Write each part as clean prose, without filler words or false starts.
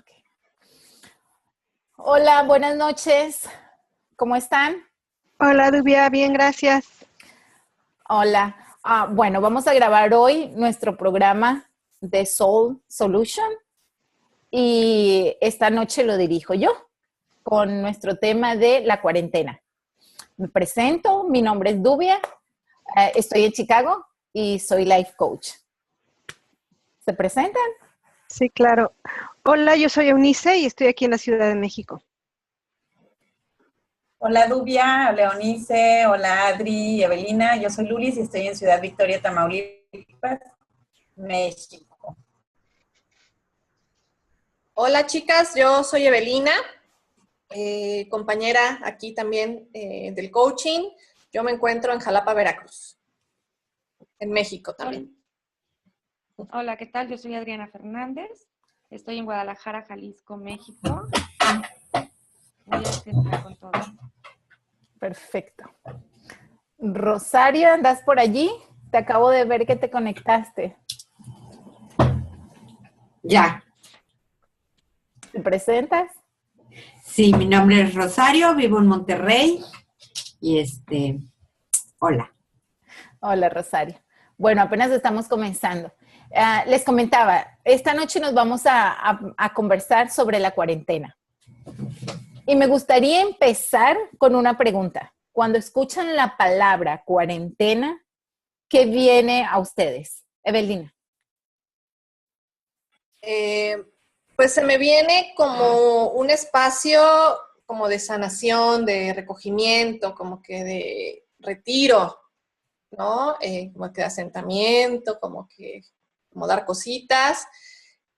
Okay. Hola, buenas noches. ¿Cómo están? Hola, Dubia, bien, gracias. Hola. Bueno, vamos a grabar hoy nuestro programa de Soul Solution y esta noche lo dirijo yo con nuestro tema de la cuarentena. Me presento, mi nombre es Dubia, estoy en Chicago y soy life coach. ¿Se presentan? Sí, claro. Hola, yo soy Eunice y estoy aquí en la Ciudad de México. Hola Dubia, hola Eunice, hola Adri, Evelina, yo soy Lulis y estoy en Ciudad Victoria, Tamaulipas, México. Hola chicas, yo soy Evelina, compañera aquí también del coaching. Yo me encuentro en Jalapa, Veracruz, en México también. Hola, ¿qué tal? Yo soy Adriana Fernández, estoy en Guadalajara, Jalisco, México. Voy a empezar con todo. Perfecto. Rosario, ¿andas por allí? Te acabo de ver que te conectaste. Ya. ¿Te presentas? Sí, mi nombre es Rosario, vivo en Monterrey y hola. Hola, Rosario. Bueno, apenas estamos comenzando. Les comentaba, esta noche nos vamos a conversar sobre la cuarentena. Y me gustaría empezar con una pregunta. Cuando escuchan la palabra cuarentena, ¿qué viene a ustedes? Evelina. Pues se me viene como un espacio como de sanación, de recogimiento, como que de retiro, ¿no? Como que de asentamiento, como dar cositas,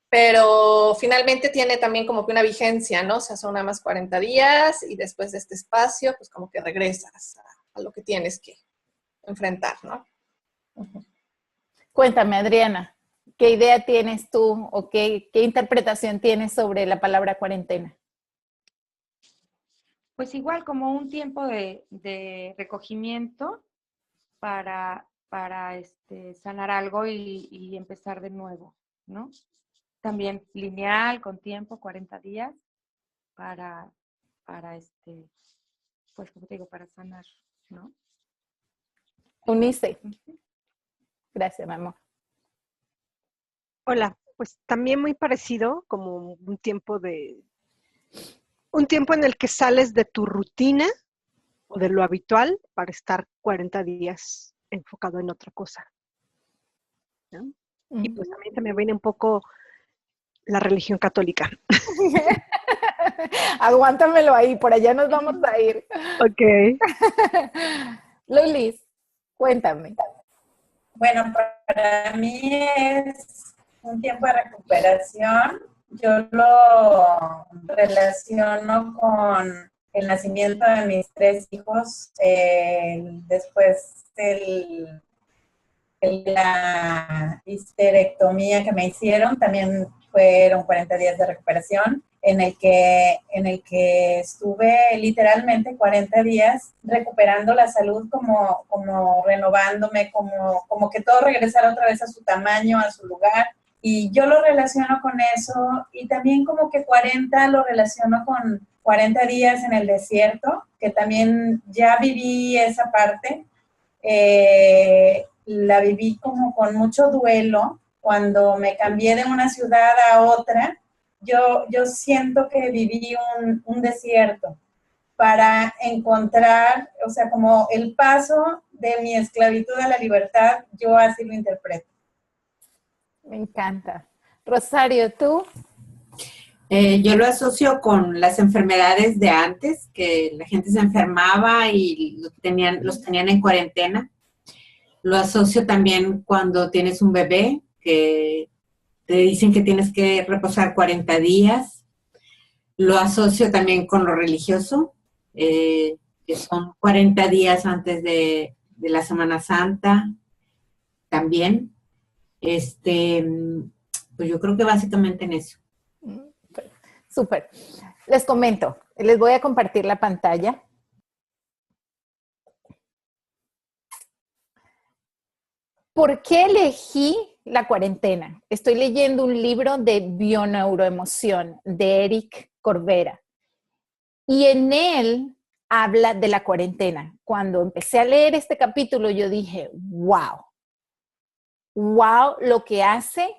pero finalmente tiene también como que una vigencia, ¿no? O sea, son nada más 40 días y después de este espacio, pues como que regresas a lo que tienes que enfrentar, ¿no? Uh-huh. Cuéntame, Adriana, ¿qué idea tienes tú o qué interpretación tienes sobre la palabra cuarentena? Pues igual como un tiempo de recogimiento para sanar algo y empezar de nuevo, ¿no? También lineal, con tiempo, 40 días, para pues como te digo, para sanar, ¿no? Unice. Gracias, mi amor. Hola, pues también muy parecido, como un tiempo en el que sales de tu rutina o de lo habitual para estar 40 días enfocado en otra cosa, ¿no? Uh-huh. Y pues también se me viene un poco la religión católica. Aguántamelo ahí, por allá nos vamos a ir. Ok. Lulis, cuéntame. Bueno, para mí es un tiempo de recuperación. Yo lo relaciono con el nacimiento de mis 3 hijos, después de la histerectomía que me hicieron, también fueron 40 días de recuperación, en el que estuve literalmente 40 días recuperando la salud, como renovándome, como que todo regresara otra vez a su tamaño, a su lugar. Y yo lo relaciono con eso, y también como que 40 lo relaciono con 40 días en el desierto, que también ya viví esa parte. La viví como con mucho duelo. Cuando me cambié de una ciudad a otra, yo siento que viví un desierto para encontrar, o sea, como el paso de mi esclavitud a la libertad, yo así lo interpreto. Me encanta. Rosario, ¿tú? Yo lo asocio con las enfermedades de antes, que la gente se enfermaba y los tenían en cuarentena. Lo asocio también cuando tienes un bebé, que te dicen que tienes que reposar 40 días. Lo asocio también con lo religioso, que son 40 días antes de la Semana Santa también. Pues yo creo que básicamente en eso. Súper. Les comento, les voy a compartir la pantalla. ¿Por qué elegí la cuarentena. Estoy leyendo un libro de bioneuroemoción de Eric Corbera y en él habla de la cuarentena. Cuando empecé a leer este capítulo, yo dije, wow, lo que hace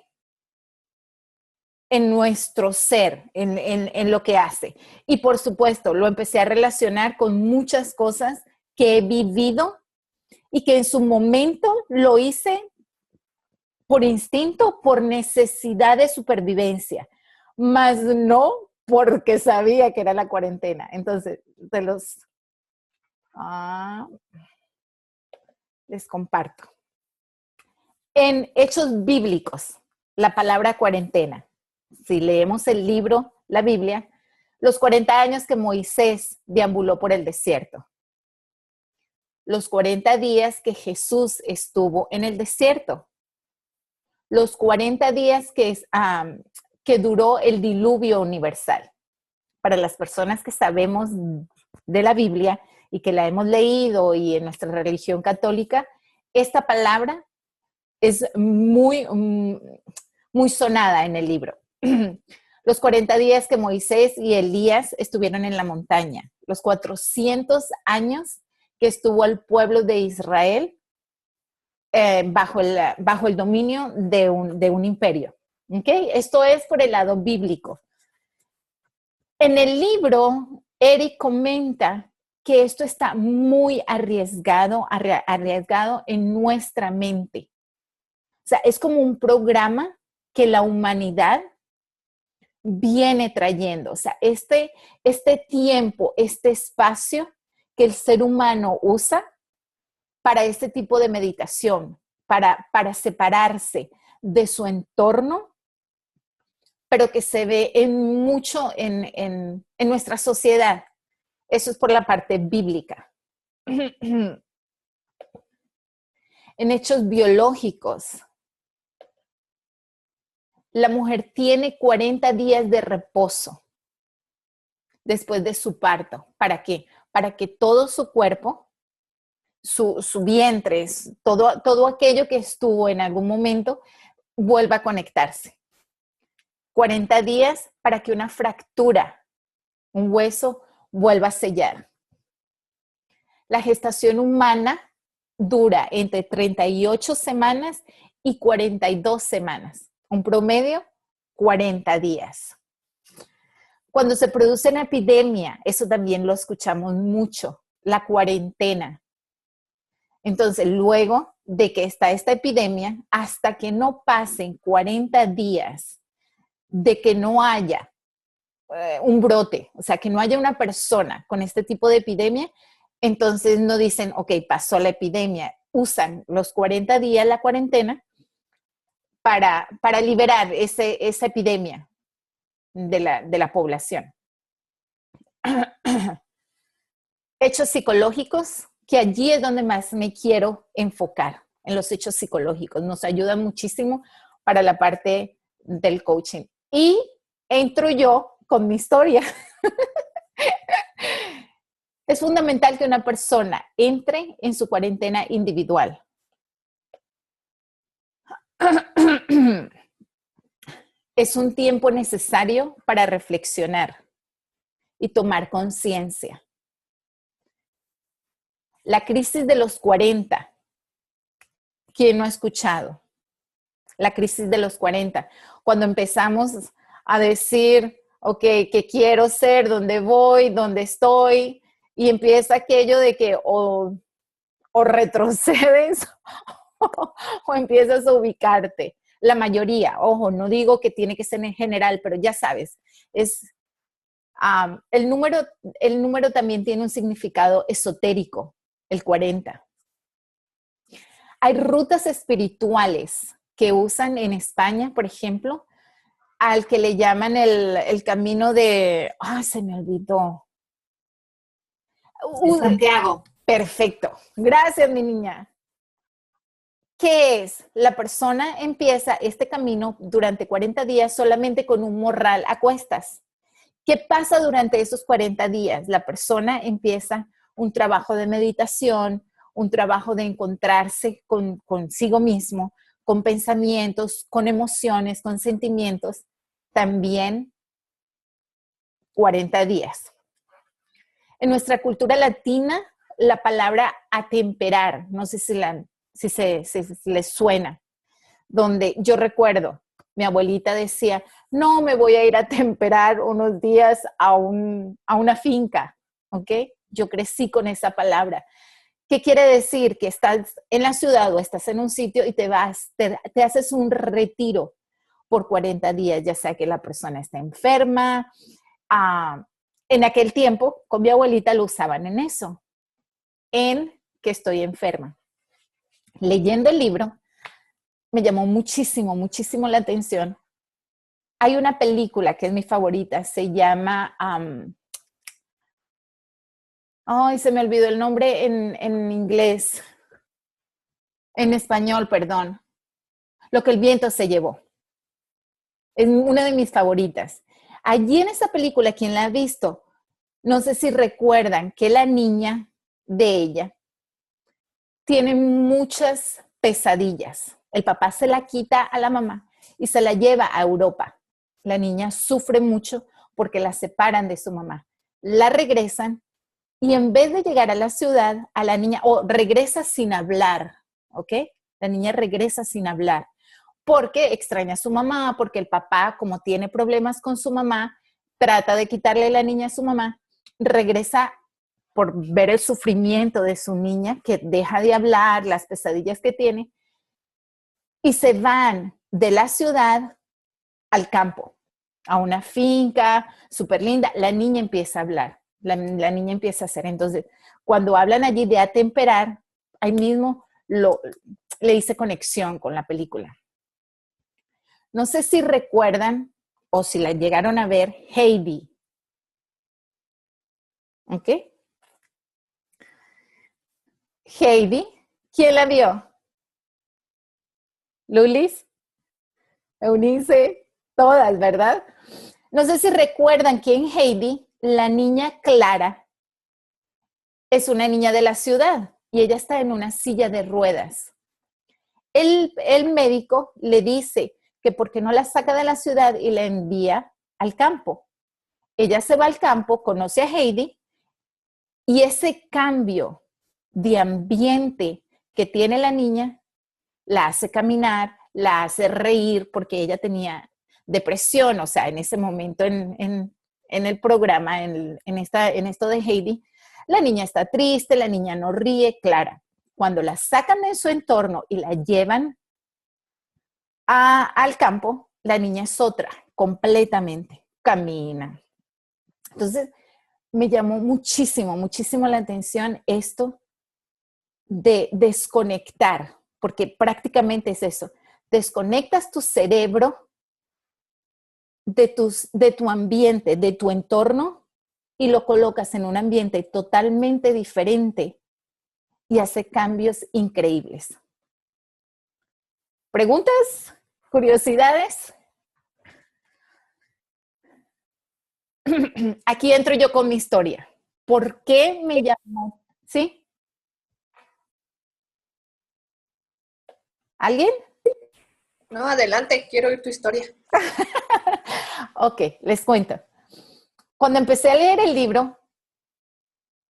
en nuestro ser, en lo que hace. Y por supuesto, lo empecé a relacionar con muchas cosas que he vivido y que en su momento lo hice por instinto, por necesidad de supervivencia, más no porque sabía que era la cuarentena. Entonces, les comparto. En Hechos Bíblicos, la palabra cuarentena. Si leemos el libro, la Biblia, los 40 años que Moisés deambuló por el desierto. Los 40 días que Jesús estuvo en el desierto. Los 40 días que duró el diluvio universal. Para las personas que sabemos de la Biblia y que la hemos leído y en nuestra religión católica, esta palabra es muy sonada en el libro. Los 40 días que Moisés y Elías estuvieron en la montaña, los 400 años que estuvo el pueblo de Israel bajo el dominio de un imperio. ¿Okay? Esto es por el lado bíblico. En el libro, Eric comenta que esto está muy arriesgado en nuestra mente. O sea, es como un programa que la humanidad viene trayendo. O sea, este tiempo, este espacio que el ser humano usa para este tipo de meditación, para separarse de su entorno, pero que se ve mucho en nuestra sociedad. Eso es por la parte bíblica. En hechos biológicos, la mujer tiene 40 días de reposo después de su parto. ¿Para qué? Para que todo su cuerpo, su vientre, todo aquello que estuvo en algún momento, vuelva a conectarse. 40 días para que una fractura, un hueso, vuelva a sellar. La gestación humana dura entre 38 semanas y 42 semanas. Un promedio, 40 días. Cuando se produce una epidemia, eso también lo escuchamos mucho, la cuarentena. Entonces, luego de que está esta epidemia, hasta que no pasen 40 días de que no haya un brote, o sea, que no haya una persona con este tipo de epidemia, entonces no dicen, ok, pasó la epidemia. Usan los 40 días la cuarentena para liberar esa epidemia de la población. Hechos psicológicos, que allí es donde más me quiero enfocar, en los hechos psicológicos. Nos ayuda muchísimo para la parte del coaching. Y entro yo con mi historia. Es fundamental que una persona entre en su cuarentena individual. Es un tiempo necesario para reflexionar y tomar conciencia. La crisis de los 40. ¿Quién no ha escuchado? La crisis de los 40. Cuando empezamos a decir, ok, ¿qué quiero ser? ¿Dónde voy? ¿Dónde estoy? Y empieza aquello de que o retrocedes o empiezas a ubicarte. La mayoría, ojo, no digo que tiene que ser en general, pero ya sabes, el número también tiene un significado esotérico, el 40. Hay rutas espirituales que usan en España, por ejemplo, al que le llaman el camino de... se me olvidó. Santiago. Perfecto. Gracias, mi niña. ¿Qué es? La persona empieza este camino durante 40 días solamente con un morral a cuestas. ¿Qué pasa durante esos 40 días? La persona empieza un trabajo de meditación, un trabajo de encontrarse consigo mismo, con pensamientos, con emociones, con sentimientos, también 40 días. En nuestra cultura latina, la palabra atemperar, no sé si les suena, donde yo recuerdo, mi abuelita decía, no me voy a ir a atemperar unos días a una finca, ¿ok? Yo crecí con esa palabra. ¿Qué quiere decir? Que estás en la ciudad o estás en un sitio y te haces un retiro por 40 días, ya sea que la persona está enferma. En aquel tiempo, con mi abuelita lo usaban en eso, en que estoy enferma. Leyendo el libro, me llamó muchísimo, muchísimo la atención. Hay una película que es mi favorita, se llama, se me olvidó el nombre en inglés, en español, perdón. Lo que el viento se llevó. Es una de mis favoritas. Allí en esa película, quien la ha visto, no sé si recuerdan que la niña de ella tiene muchas pesadillas. El papá se la quita a la mamá y se la lleva a Europa. La niña sufre mucho porque la separan de su mamá. La regresan y en vez de llegar a la ciudad, a la niña, regresa sin hablar, ¿ok? La niña regresa sin hablar porque extraña a su mamá, porque el papá, como tiene problemas con su mamá, trata de quitarle la niña a su mamá, regresa por ver el sufrimiento de su niña, que deja de hablar, las pesadillas que tiene, y se van de la ciudad al campo, a una finca súper linda. La niña empieza a hablar, la niña empieza a hacer. Entonces, cuando hablan allí de atemperar, ahí mismo le hice conexión con la película. No sé si recuerdan o si la llegaron a ver, Heidi. ¿Ok? Heidi, ¿quién la vio? Lulis, Eunice, todas, ¿verdad? No sé si recuerdan que en Heidi, la niña Clara es una niña de la ciudad y ella está en una silla de ruedas. El médico le dice que por qué no la saca de la ciudad y la envía al campo. Ella se va al campo, conoce a Heidi y ese cambio de ambiente que tiene la niña la hace caminar, la hace reír porque ella tenía depresión, o sea, en ese momento en el programa, en esto de Heidi, la niña está triste, la niña no ríe, Clara. Cuando la sacan de su entorno y la llevan al campo, la niña es otra, completamente, camina. Entonces, me llamó muchísimo, muchísimo la atención esto de desconectar, porque prácticamente es eso. Desconectas tu cerebro de tu ambiente, de tu entorno, y lo colocas en un ambiente totalmente diferente y hace cambios increíbles. ¿Preguntas? ¿Curiosidades? Aquí entro yo con mi historia. ¿Por qué me llamó? ¿Sí? ¿Alguien? No, adelante, quiero oír tu historia. Ok, les cuento. Cuando empecé a leer el libro,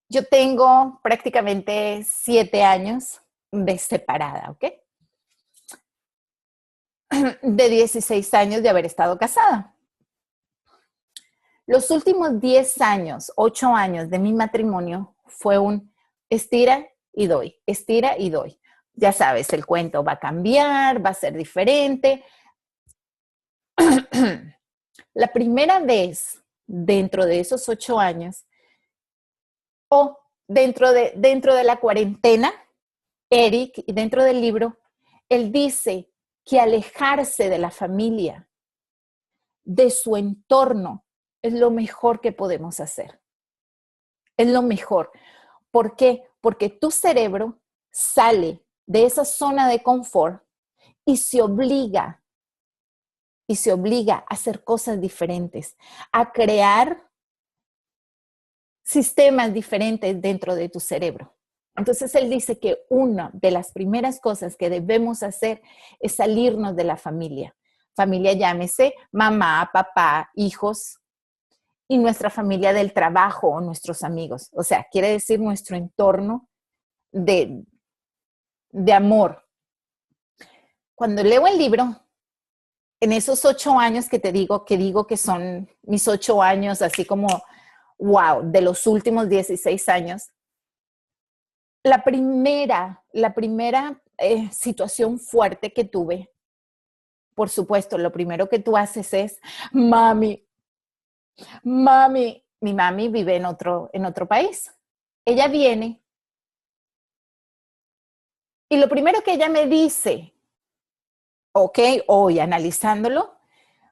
yo tengo prácticamente 7 años de separada, ¿ok? De 16 años de haber estado casada. Los últimos 10 años, 8 años de mi matrimonio fue un estira y doy, estira y doy. Ya sabes, el cuento va a cambiar, va a ser diferente. La primera vez dentro de esos 8 años, o dentro de la cuarentena, Eric, y dentro del libro, él dice que alejarse de la familia, de su entorno, es lo mejor que podemos hacer. Es lo mejor. ¿Por qué? Porque tu cerebro sale de esa zona de confort y se obliga a hacer cosas diferentes, a crear sistemas diferentes dentro de tu cerebro. Entonces él dice que una de las primeras cosas que debemos hacer es salirnos de la familia. Familia, llámese mamá, papá, hijos y nuestra familia del trabajo o nuestros amigos. O sea, quiere decir nuestro entorno de amor. Cuando leo el libro, en esos 8 años que te digo que son mis 8 años, así como, wow, de los últimos 16 años, la primera situación fuerte que tuve, por supuesto, lo primero que tú haces es, mami, mi mami vive en otro país. Ella viene y lo primero que ella me dice, ok, hoy analizándolo,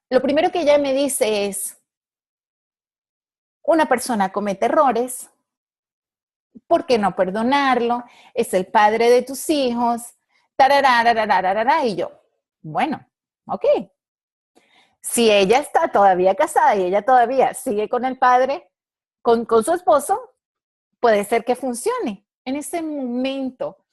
lo primero que ella me dice es, una persona comete errores, ¿por qué no perdonarlo? Es el padre de tus hijos, tararararararara, y yo, bueno, ok. Si ella está todavía casada y ella todavía sigue con el padre, con su esposo, puede ser que funcione. En ese momento,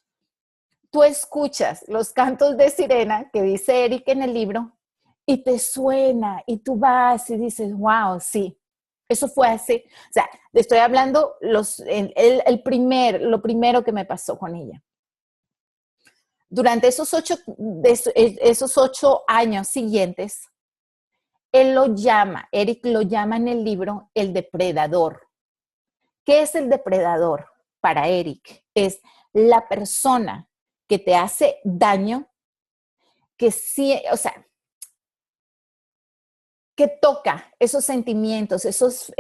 tú escuchas los cantos de sirena que dice Eric en el libro y te suena y tú vas y dices, wow, sí, eso fue así. O sea, le estoy hablando lo primero que me pasó con ella. Durante esos 8 años siguientes, Eric lo llama en el libro el depredador. ¿Qué es el depredador? Para Eric, es la persona que te hace daño, que sí, o sea, que toca esos sentimientos, esas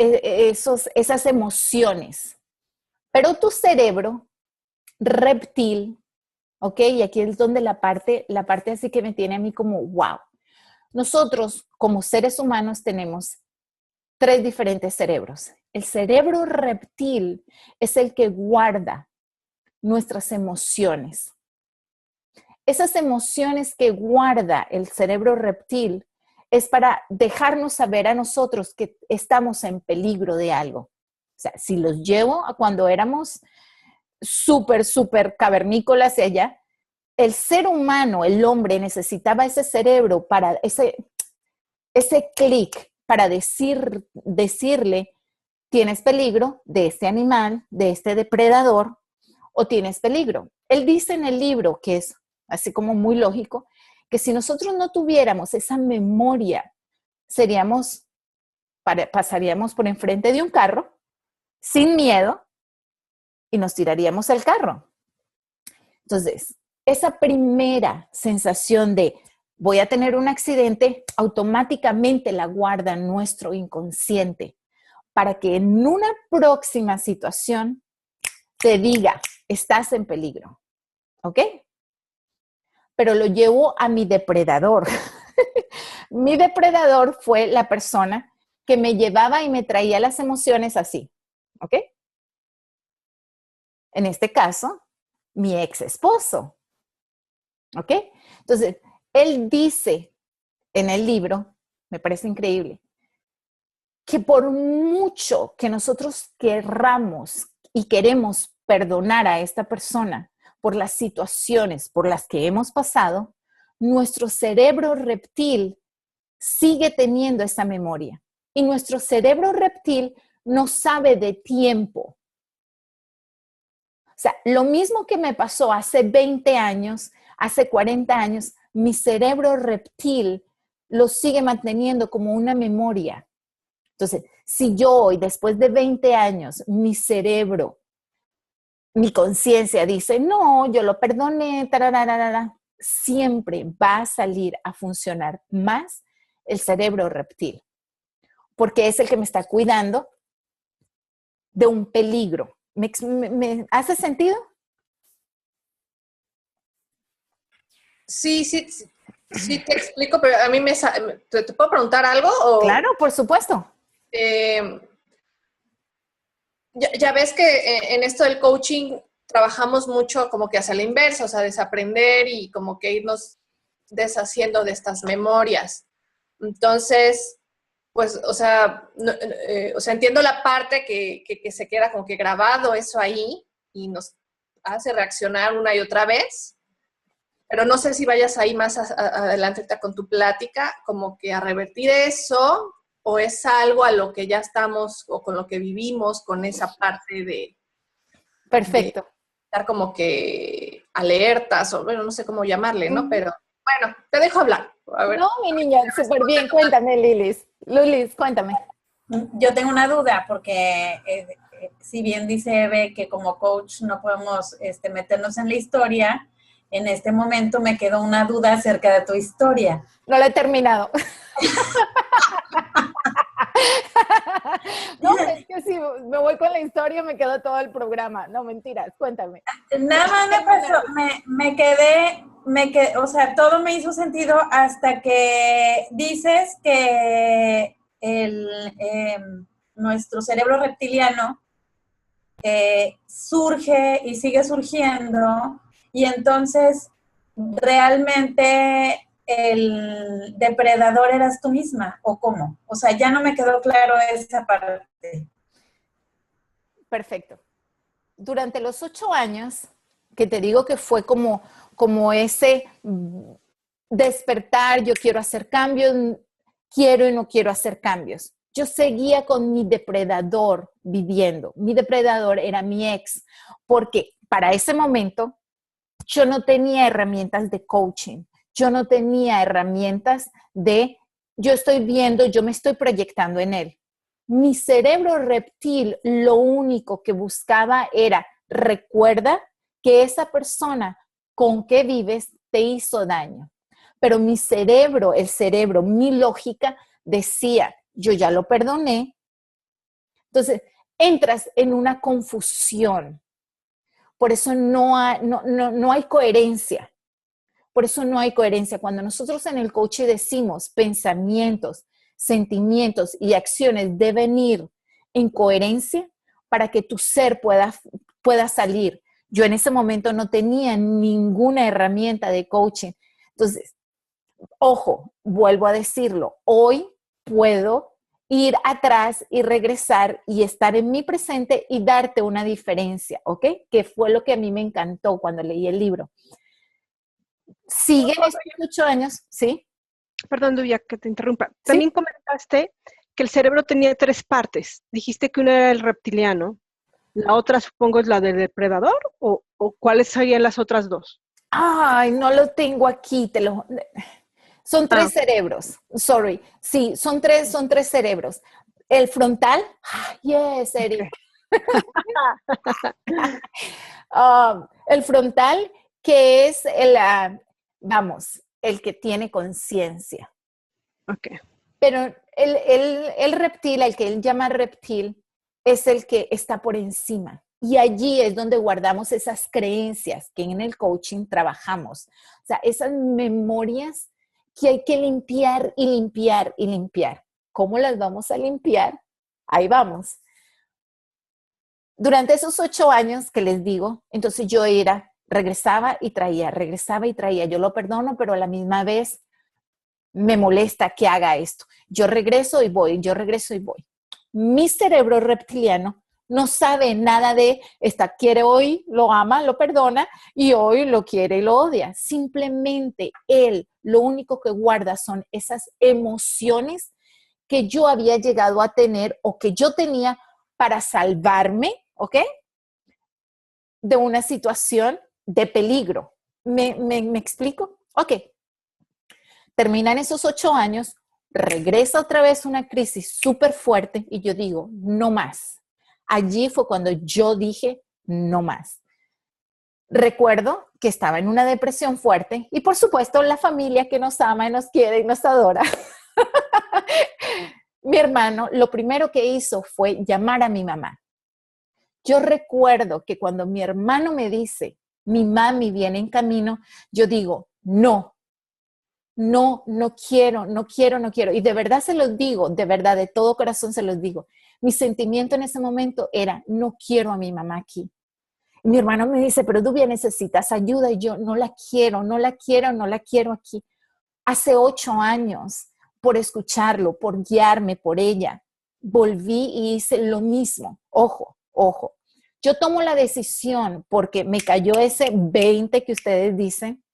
emociones. Pero tu cerebro reptil, ¿ok? Y aquí es donde la parte así que me tiene a mí como, wow. Nosotros, como seres humanos, tenemos 3 diferentes cerebros. El cerebro reptil es el que guarda nuestras emociones. Esas emociones que guarda el cerebro reptil es para dejarnos saber a nosotros que estamos en peligro de algo. O sea, si los llevo a cuando éramos súper cavernícolas y allá, el ser humano, el hombre, necesitaba ese cerebro para ese clic para decirle, tienes peligro de este animal, de este depredador, o tienes peligro. Él dice en el libro, que es así como muy lógico, que si nosotros no tuviéramos esa memoria, pasaríamos por enfrente de un carro sin miedo y nos tiraríamos al carro. Entonces, esa primera sensación de voy a tener un accidente, automáticamente la guarda nuestro inconsciente para que en una próxima situación te diga, estás en peligro, ¿ok? Pero lo llevo a mi depredador. Mi depredador fue la persona que me llevaba y me traía las emociones así, ¿ok? En este caso, mi ex esposo, ¿ok? Entonces, él dice en el libro, me parece increíble, que por mucho que nosotros querramos y queremos perdonar a esta persona por las situaciones por las que hemos pasado, nuestro cerebro reptil sigue teniendo esa memoria. Y nuestro cerebro reptil no sabe de tiempo. O sea, lo mismo que me pasó hace 20 años, hace 40 años, mi cerebro reptil lo sigue manteniendo como una memoria. Entonces, si yo hoy, después de 20 años, mi cerebro, mi conciencia dice, no, yo lo perdoné, tarararara, siempre va a salir a funcionar más el cerebro reptil, porque es el que me está cuidando de un peligro. ¿Me hace sentido? Sí, te explico, pero a mí ¿te puedo preguntar algo? ¿O? Claro, por supuesto. Ya ves que en esto del coaching trabajamos mucho como que hacia la inversa, o sea, desaprender y como que irnos deshaciendo de estas memorias. Entonces, pues, o sea, entiendo la parte que se queda como que grabado eso ahí y nos hace reaccionar una y otra vez, pero no sé si vayas ahí más adelante con tu plática, como que a revertir eso, o es algo a lo que ya estamos, o con lo que vivimos, con esa parte de Perfecto. estar como que alertas, o bueno, no sé cómo llamarle, ¿no? Pero bueno, te dejo hablar. A ver. No, mi niña, súper bien. Cuéntame, Lilis. Lilis, cuéntame. Yo tengo una duda porque si bien dice Eve que como coach no podemos meternos en la historia, en este momento me quedó una duda acerca de tu historia. No la he terminado. No, es que si me voy con la historia me quedo todo el programa. No, mentiras, cuéntame. Nada más me pasó, me quedé, o sea, todo me hizo sentido hasta que dices que nuestro cerebro reptiliano surge y sigue surgiendo, y entonces realmente el depredador eras tú misma, ¿o cómo? O sea, ya no me quedó claro esa parte. Perfecto. Durante los 8 años, que te digo que fue como ese despertar, yo quiero hacer cambios, quiero y no quiero hacer cambios. Yo seguía con mi depredador viviendo. Mi depredador era mi ex, porque para ese momento yo no tenía herramientas de coaching, yo no tenía herramientas yo estoy viendo, yo me estoy proyectando en él. Mi cerebro reptil lo único que buscaba era, recuerda que esa persona con que vives te hizo daño. Pero mi cerebro, mi lógica decía, yo ya lo perdoné. Entonces, entras en una confusión. Por eso no hay coherencia. Por eso no hay coherencia. Cuando nosotros en el coaching decimos pensamientos, sentimientos y acciones deben ir en coherencia para que tu ser pueda salir. Yo en ese momento no tenía ninguna herramienta de coaching. Entonces, ojo, vuelvo a decirlo, hoy puedo ir atrás y regresar y estar en mi presente y darte una diferencia, ¿ok? Que fue lo que a mí me encantó cuando leí el libro. Siguen estos 8 años, ¿sí? Perdón, Dubia, que te interrumpa. También comentaste que el cerebro tenía 3 partes. Dijiste que una era el reptiliano, la otra supongo es la del depredador, o ¿cuáles serían las otras 2? Ay, no lo tengo aquí, son 3 cerebros, sorry. Sí, son tres cerebros. El frontal, yes, Eric. Okay. El frontal, que es el que tiene conciencia. Ok. Pero el reptil, el que él llama reptil, es el que está por encima. Y allí es donde guardamos esas creencias que en el coaching trabajamos. O sea, esas memorias que hay que limpiar y limpiar y limpiar. ¿Cómo las vamos a limpiar? Ahí vamos. Durante esos 8 años que les digo, entonces yo regresaba y traía. Yo lo perdono, pero a la misma vez me molesta que haga esto. Yo regreso y voy. Mi cerebro reptiliano no sabe nada de esta quiere hoy, lo ama, lo perdona, y hoy lo quiere y lo odia. Simplemente él lo único que guarda son esas emociones que yo había llegado a tener o que yo tenía para salvarme, ¿ok? De una situación de peligro. ¿Me explico? Ok. Terminan esos 8 años, regresa otra vez una crisis súper fuerte y yo digo, no más. Allí fue cuando yo dije, no más. Recuerdo que estaba en una depresión fuerte y por supuesto la familia que nos ama y nos quiere y nos adora. Mi hermano lo primero que hizo fue llamar a mi mamá. Yo recuerdo que cuando mi hermano me dice, mi mami viene en camino, yo digo, no quiero. Y de verdad se los digo, de verdad, de todo corazón se los digo. Mi sentimiento en ese momento era, no quiero a mi mamá aquí. Y mi hermano me dice, pero Dubia, necesitas ayuda. Y yo, no la quiero aquí. Hace 8 años, por escucharlo, por guiarme por ella, volví y hice lo mismo. Ojo. yo tomo la decisión porque me cayó ese 20 que ustedes dicen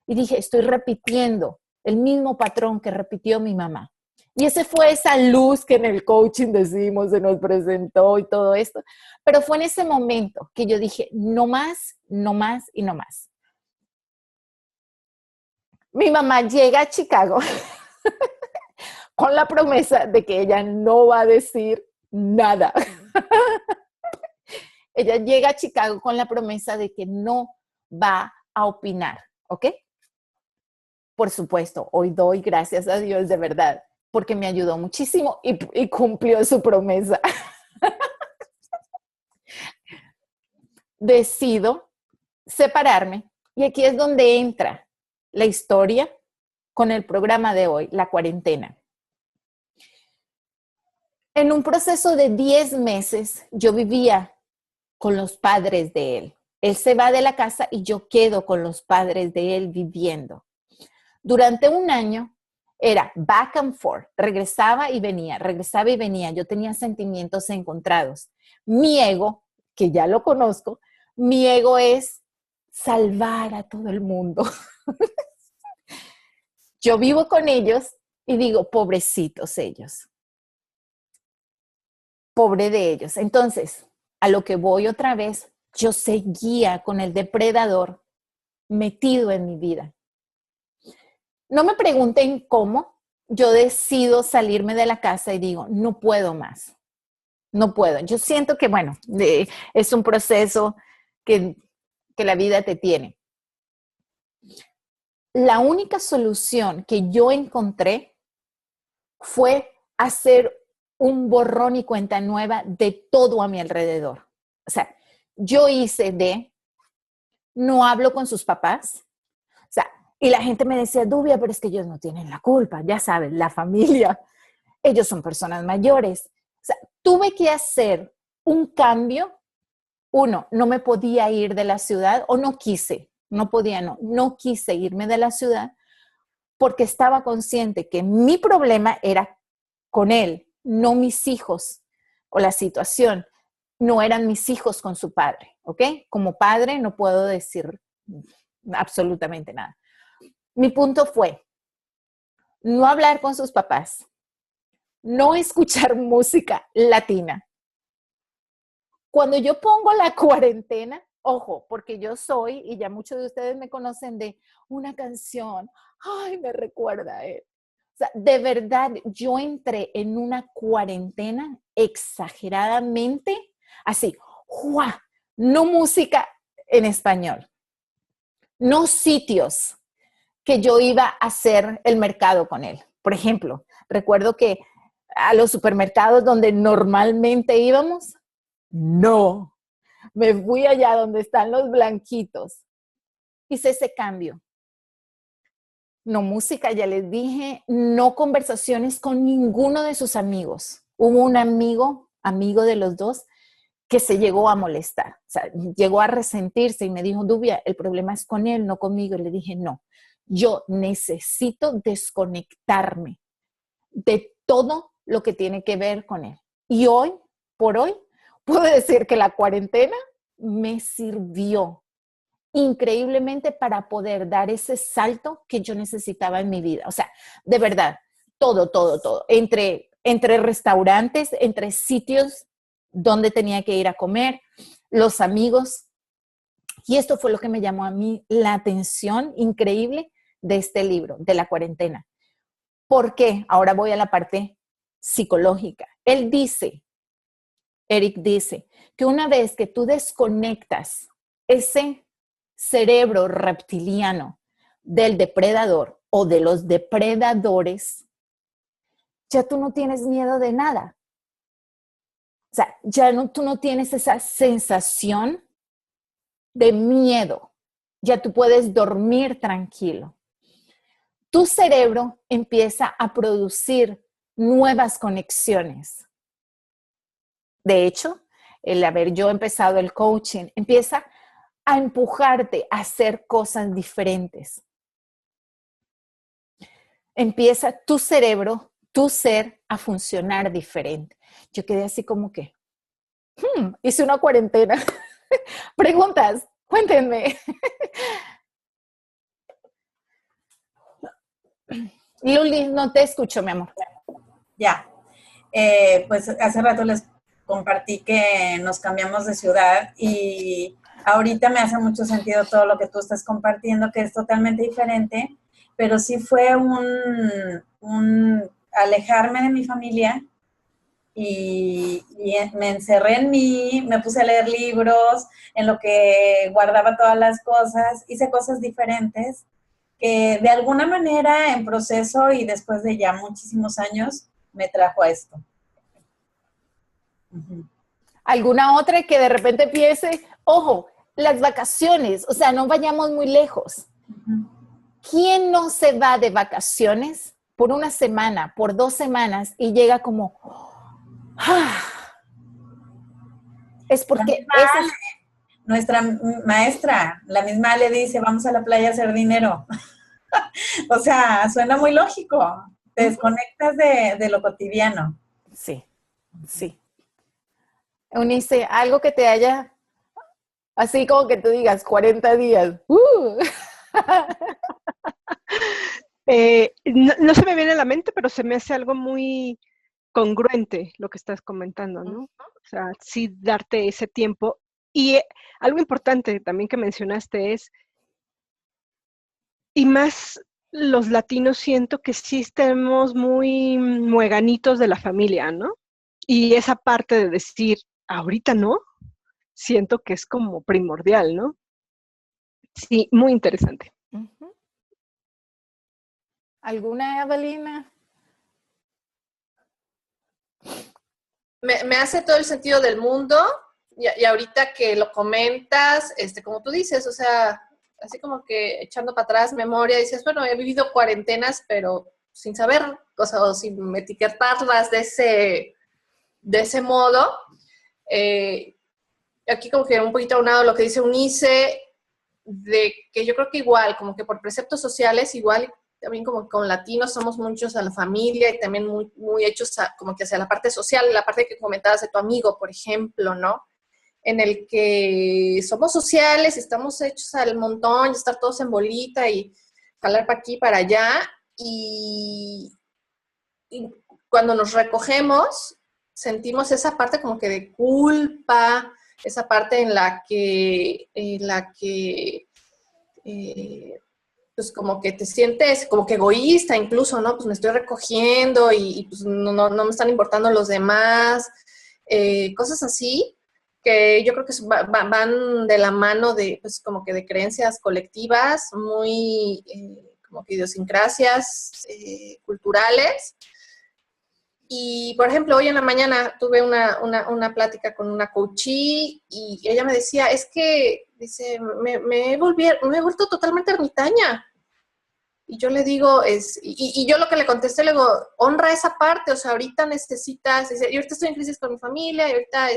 y dije, estoy repitiendo el mismo patrón que repitió mi mamá. Y esa fue esa luz que en el coaching decimos, se nos presentó y todo esto. Pero fue en ese momento que yo dije, no más, no más y no más. Mi mamá llega a Chicago con la promesa de que ella no va a decir nada. Ella llega a Chicago con la promesa de que no va a opinar, ¿ok? Por supuesto, hoy doy gracias a Dios de verdad, porque me ayudó muchísimo y cumplió su promesa. Decido separarme y aquí es donde entra la historia con el programa de hoy, la cuarentena. En un proceso de 10 meses, yo vivía con los padres de él. Él se va de la casa y yo quedo con los padres de él viviendo. Durante un año era back and forth, regresaba y venía. Yo tenía sentimientos encontrados. Mi ego, que ya lo conozco, mi ego es salvar a todo el mundo. Yo vivo con ellos y digo, pobrecitos ellos. Pobre de ellos. Entonces, a lo que voy otra vez, yo seguía con el depredador metido en mi vida. No me pregunten cómo, yo decido salirme de la casa y digo, no puedo más, no puedo. Yo siento que, bueno, es un proceso que la vida te tiene. La única solución que yo encontré fue hacer un borrón y cuenta nueva de todo a mi alrededor. O sea, yo hice no hablo con sus papás. O sea, y la gente me decía, Dubia, pero es que ellos no tienen la culpa, ya sabes, la familia. Ellos son personas mayores. O sea, tuve que hacer un cambio. Uno, no me podía ir de la ciudad o no quise, no quise irme de la ciudad porque estaba consciente que mi problema era con él, no mis hijos o la situación. No eran mis hijos con su padre, ¿ok? Como padre no puedo decir absolutamente nada. Mi punto fue no hablar con sus papás, no escuchar música latina. Cuando yo pongo la cuarentena, ojo, porque yo soy, y ya muchos de ustedes me conocen de una canción, ay, me recuerda a él. O sea, de verdad, yo entré en una cuarentena exageradamente así, ¡juá! No música en español, no sitios que yo iba a hacer el mercado con él. Por ejemplo, recuerdo que a los supermercados donde normalmente íbamos, no, me fui allá donde están los blanquitos. Hice ese cambio. No música, ya les dije, no conversaciones con ninguno de sus amigos. Hubo un amigo de los dos, que se llegó a molestar, o sea, llegó a resentirse y me dijo, Dubia, el problema es con él, no conmigo. Y le dije, no, yo necesito desconectarme de todo lo que tiene que ver con él. Y hoy, por hoy, puedo decir que la cuarentena me sirvió increíblemente para poder dar ese salto que yo necesitaba en mi vida. O sea, de verdad, todo. Entre restaurantes, entre sitios donde tenía que ir a comer, los amigos. Y esto fue lo que me llamó a mí la atención increíble de este libro, de la cuarentena. ¿Por qué? Ahora voy a la parte psicológica. Eric dice, que una vez que tú desconectas ese cerebro reptiliano del depredador o de los depredadores, ya tú no tienes miedo de nada. O sea, tú no tienes esa sensación de miedo. Ya tú puedes dormir tranquilo. Tu cerebro empieza a producir nuevas conexiones. De hecho, el haber yo empezado el coaching empieza a empujarte a hacer cosas diferentes. Empieza tu cerebro, tu ser a funcionar diferente. Yo quedé así como que, Hice una cuarentena. Preguntas, cuéntenme. Luli, no te escucho, mi amor. Ya. Pues hace rato les compartí que nos cambiamos de ciudad y ahorita me hace mucho sentido todo lo que tú estás compartiendo, que es totalmente diferente, pero sí fue un alejarme de mi familia y me encerré en mí, me puse a leer libros, en lo que guardaba todas las cosas, hice cosas diferentes que de alguna manera en proceso y después de ya muchísimos años me trajo a esto. Uh-huh. ¿Alguna otra que de repente piense, ojo, las vacaciones, o sea, no vayamos muy lejos? Uh-huh. ¿Quién no se va de vacaciones por una semana, por 2 semanas y llega como, es porque nuestra maestra, la misma le dice, vamos a la playa a hacer dinero. O sea, suena muy lógico. Te desconectas de lo cotidiano. Sí, sí. Eunice, algo que te haya, así como que tú digas, 40 días. No se me viene a la mente, pero se me hace algo muy congruente lo que estás comentando, ¿no? O sea, sí darte ese tiempo. Y algo importante también que mencionaste es, y más los latinos siento que sí estamos muy mueganitos de la familia, ¿no? Y esa parte de decir, ahorita no, siento que es como primordial, ¿no? Sí, muy interesante. Uh-huh. ¿Alguna, Evelina? Me hace todo el sentido del mundo y ahorita que lo comentas, como tú dices, o sea, así como que echando para atrás memoria, dices, bueno, he vivido cuarentenas, pero sin saber, o sea, o sin etiquetarlas de ese modo. Aquí como que un poquito aunado lo que dice Eunice, de que yo creo que igual, como que por preceptos sociales, igual también como con latinos somos muchos a la familia y también muy, muy hechos como que hacia la parte social, la parte que comentabas de tu amigo, por ejemplo, ¿no? En el que somos sociales, estamos hechos al montón, y estar todos en bolita y jalar para aquí, para allá, y cuando nos recogemos, sentimos esa parte como que de culpa, esa parte en la que pues como que te sientes como que egoísta incluso, ¿no? Pues me estoy recogiendo y pues no me están importando los demás, cosas así, que yo creo que van de la mano de, pues como que de creencias colectivas, muy como que idiosincrasias culturales. Y, por ejemplo, hoy en la mañana tuve una plática con una coachee y ella me decía, es que, dice, me he vuelto totalmente ermitaña. Y yo le digo, y yo lo que le contesté, le digo, honra esa parte, o sea, ahorita necesitas, dice, y ahorita estoy en crisis con mi familia, y ahorita,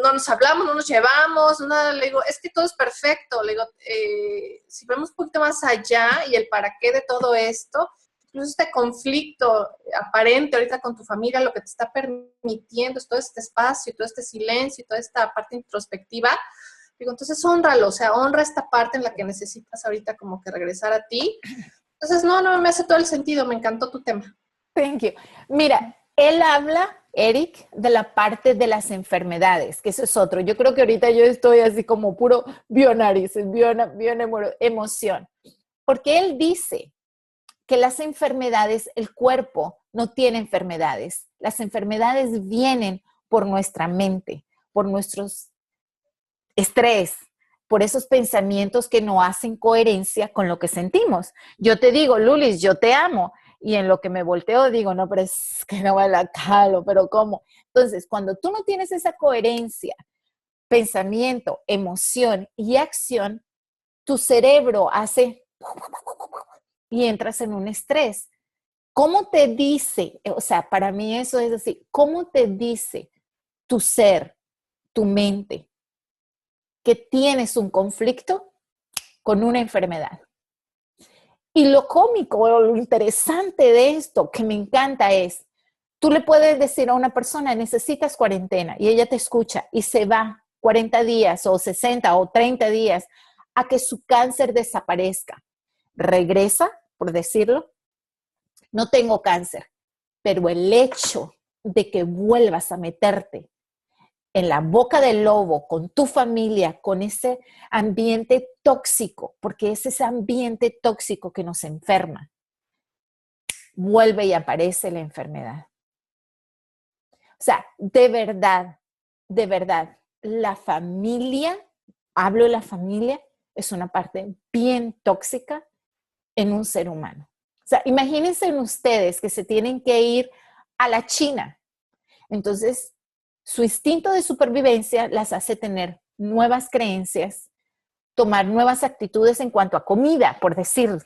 no nos hablamos, no nos llevamos, nada, le digo, es que todo es perfecto, le digo, si vemos un poquito más allá y el para qué de todo esto, incluso este conflicto aparente ahorita con tu familia, lo que te está permitiendo es todo este espacio, todo este silencio, toda esta parte introspectiva. Digo, entonces hónralo, o sea, honra esta parte en la que necesitas ahorita como que regresar a ti. Entonces, no, me hace todo el sentido, me encantó tu tema. Thank you. Mira, él habla, Eric, de la parte de las enfermedades, que eso es otro. Yo creo que ahorita yo estoy así como puro bionarices, emoción. Porque él dice que las enfermedades, el cuerpo no tiene enfermedades. Las enfermedades vienen por nuestra mente, por nuestros estrés, por esos pensamientos que no hacen coherencia con lo que sentimos. Yo te digo, Lulis, yo te amo, y en lo que me volteo digo, no, pero es que no me la calo, pero ¿cómo? Entonces, cuando tú no tienes esa coherencia, pensamiento, emoción y acción, tu cerebro hace y entras en un estrés. ¿Cómo te dice? O sea, para mí eso es así, ¿cómo te dice tu ser, tu mente, que tienes un conflicto con una enfermedad? Y lo cómico, lo interesante de esto que me encanta es, Tú le puedes decir a una persona, necesitas cuarentena, y ella te escucha y se va 40 días o 60 o 30 días a que su cáncer desaparezca. Regresa, por decirlo, no tengo cáncer, pero el hecho de que vuelvas a meterte en la boca del lobo, con tu familia, con ese ambiente tóxico, porque es ese ambiente tóxico que nos enferma, vuelve y aparece la enfermedad. O sea, de verdad, la familia, hablo de la familia, es una parte bien tóxica en un ser humano. O sea, imagínense ustedes que se tienen que ir a la China. Entonces, su instinto de supervivencia las hace tener nuevas creencias, tomar nuevas actitudes en cuanto a comida, por decir,